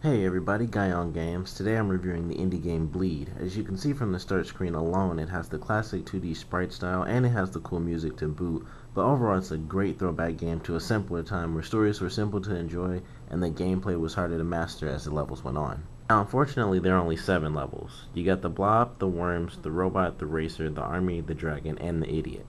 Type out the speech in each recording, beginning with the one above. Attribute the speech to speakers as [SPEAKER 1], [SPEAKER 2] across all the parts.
[SPEAKER 1] Hey everybody, Guy on Games. Today I'm reviewing the indie game Bleed. As you can see from the start screen alone, it has the classic 2D sprite style and it has the cool music to boot, but overall it's a great throwback game to a simpler time where stories were simple to enjoy and the gameplay was harder to master as the levels went on. Now unfortunately there are only 7 levels. You got the Blob, the Worms, the Robot, the Racer, the Army, the Dragon, and the Idiot.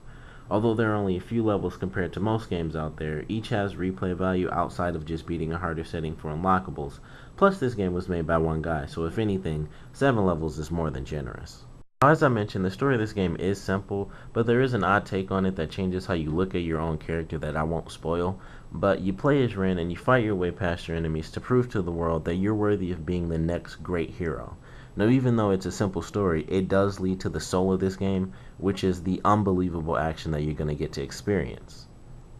[SPEAKER 1] Although there are only a few levels compared to most games out there, each has replay value outside of just beating a harder setting for unlockables. Plus this game was made by one guy, so if anything, 7 levels is more than generous. Now, as I mentioned, the story of this game is simple, but there is an odd take on it that changes how you look at your own character that I won't spoil. But you play as Ren and you fight your way past your enemies to prove to the world that you're worthy of being the next great hero. Now, even though it's a simple story, it does lead to the soul of this game, which is the unbelievable action that you're going to get to experience.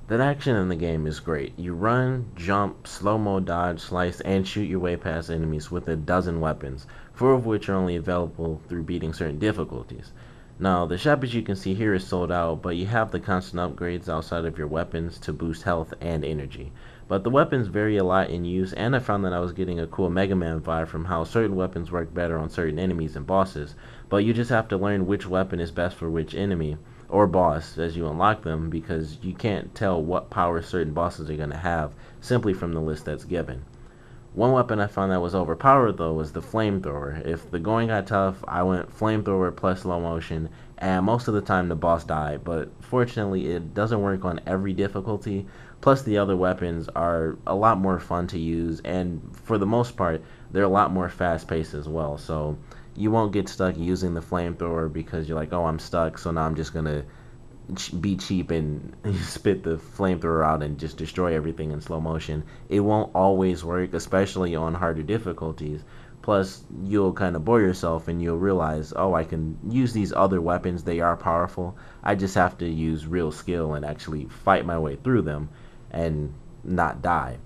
[SPEAKER 1] That action in the game is great. You run, jump, slow-mo dodge, slice, and shoot your way past enemies with a dozen weapons, 4 of which are only available through beating certain difficulties. Now, the shop as you can see here is sold out, but you have the constant upgrades outside of your weapons to boost health and energy. But the weapons vary a lot in use, and I found that I was getting a cool Mega Man vibe from how certain weapons work better on certain enemies and bosses, but you just have to learn which weapon is best for which enemy, or boss, as you unlock them, because you can't tell what power certain bosses are going to have simply from the list that's given. One weapon I found that was overpowered though was the flamethrower. If the going got tough, I went flamethrower plus slow motion, and most of the time the boss died, but fortunately it doesn't work on every difficulty. Plus the other weapons are a lot more fun to use, and for the most part they're a lot more fast paced as well, so you won't get stuck using the flamethrower because you're like, oh, I'm stuck, so now I'm just gonna be cheap and spit the flamethrower out and just destroy everything in slow motion. It won't always work, especially on harder difficulties. Plus, you'll kind of bore yourself and you'll realize, oh, I can use these other weapons. They are powerful. I just have to use real skill and actually fight my way through them and not die.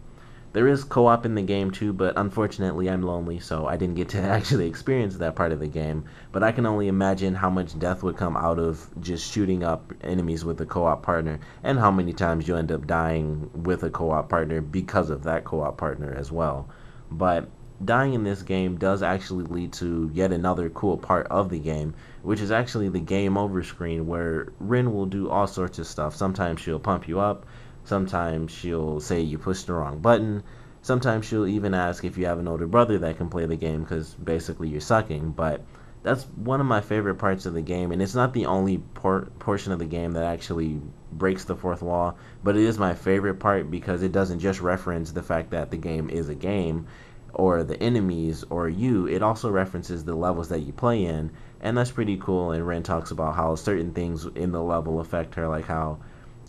[SPEAKER 1] There is co-op in the game too, but unfortunately I'm lonely, so I didn't get to actually experience that part of the game. But I can only imagine how much death would come out of just shooting up enemies with a co-op partner, and how many times you end up dying with a co-op partner because of that co-op partner as well. But dying in this game does actually lead to yet another cool part of the game, which is actually the game over screen where Rin will do all sorts of stuff. Sometimes she'll pump you up, sometimes she'll say you pushed the wrong button. Sometimes she'll even ask if you have an older brother that can play the game because basically you're sucking. But that's one of my favorite parts of the game, and it's not the only portion of the game that actually breaks the fourth wall, but it is my favorite part because it doesn't just reference the fact that the game is a game or the enemies or you. It also references the levels that you play in, and that's pretty cool. And Ren talks about how certain things in the level affect her, like how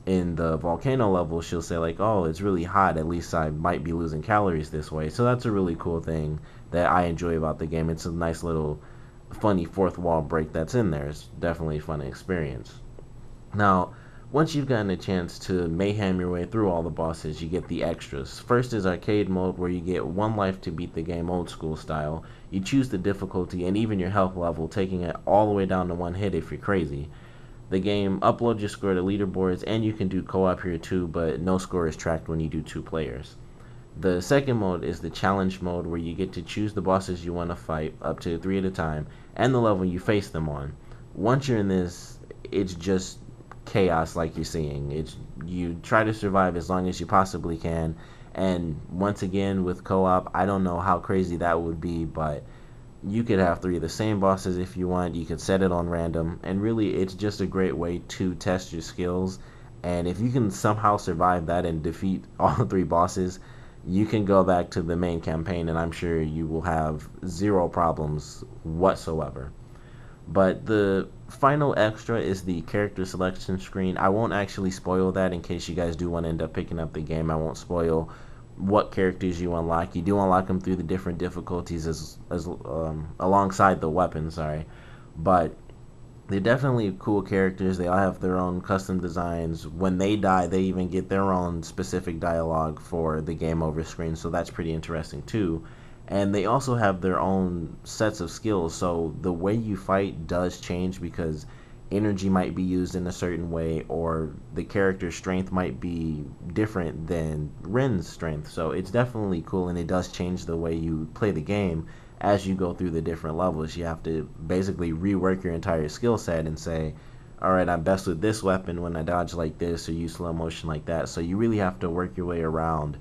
[SPEAKER 1] in the volcano level she'll say like, oh, it's really hot, at least I might be losing calories this way. So that's a really cool thing that I enjoy about the game. It's a nice little funny fourth wall break that's in there. It's definitely a fun experience. Now, once you've gotten a chance to mayhem your way through all the bosses, you get the extras. First is arcade mode, where you get 1 life to beat the game old school style. You choose the difficulty and even your health level, taking it all the way down to 1 hit if you're crazy. The game uploads your score to leaderboards, and you can do co-op here too, but no score is tracked when you do 2 players. The second mode is the challenge mode, where you get to choose the bosses you want to fight, up to 3 at a time, and the level you face them on. Once you're in this, it's just chaos like you're seeing. You try to survive as long as you possibly can, and once again with co-op, I don't know how crazy that would be, but you could have 3 of the same bosses if you want. You could set it on random, and really it's just a great way to test your skills. And if you can somehow survive that and defeat all 3 bosses, you can go back to the main campaign and I'm sure you will have 0 problems whatsoever. But the final extra is the character selection screen. I won't actually spoil that in case you guys do want to end up picking up the game. I won't spoil what characters you unlock. You do unlock them through the different difficulties as alongside the weapons, sorry. But they're definitely cool characters. They all have their own custom designs. When they die, they even get their own specific dialogue for the game over screen, so that's pretty interesting too. And they also have their own sets of skills, so the way you fight does change because energy might be used in a certain way, or the character's strength might be different than Ren's strength. So it's definitely cool, and it does change the way you play the game as you go through the different levels. You have to basically rework your entire skill set and say, all right, I'm best with this weapon when I dodge like this or use slow motion like that. So you really have to work your way around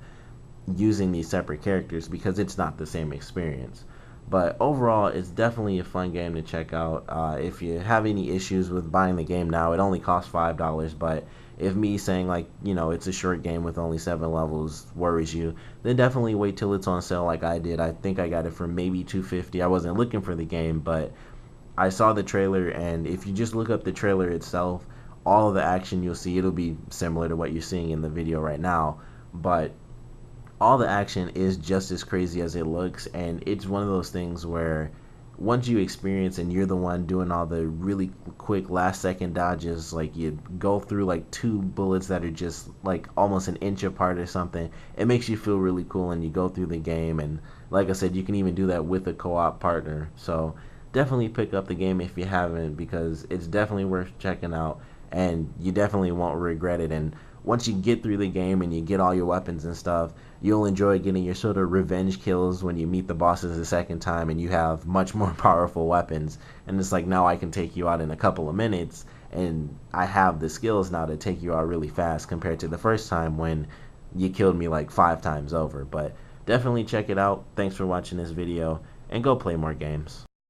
[SPEAKER 1] using these separate characters because it's not the same experience. But overall, it's definitely a fun game to check out. If you have any issues with buying the game now, it only costs $5. But if me saying, like, it's a short game with only 7 levels worries you, then definitely wait till it's on sale like I did. I think I got it for maybe $2.50. I wasn't looking for the game, but I saw the trailer, and if you just look up the trailer itself, all of the action you'll see, it'll be similar to what you're seeing in the video right now. But all the action is just as crazy as it looks, and it's one of those things where once you experience and you're the one doing all the really quick last second dodges, like you go through like 2 bullets that are just like almost an inch apart or something, it makes you feel really cool, and you go through the game. And like I said, you can even do that with a co-op partner. So definitely pick up the game if you haven't, because it's definitely worth checking out, and you definitely won't regret it. And once you get through the game and you get all your weapons and stuff, you'll enjoy getting your sort of revenge kills when you meet the bosses the second time and you have much more powerful weapons. And it's like, now I can take you out in a couple of minutes, and I have the skills now to take you out really fast compared to the first time when you killed me like 5 times over. But definitely check it out. Thanks for watching this video, and go play more games.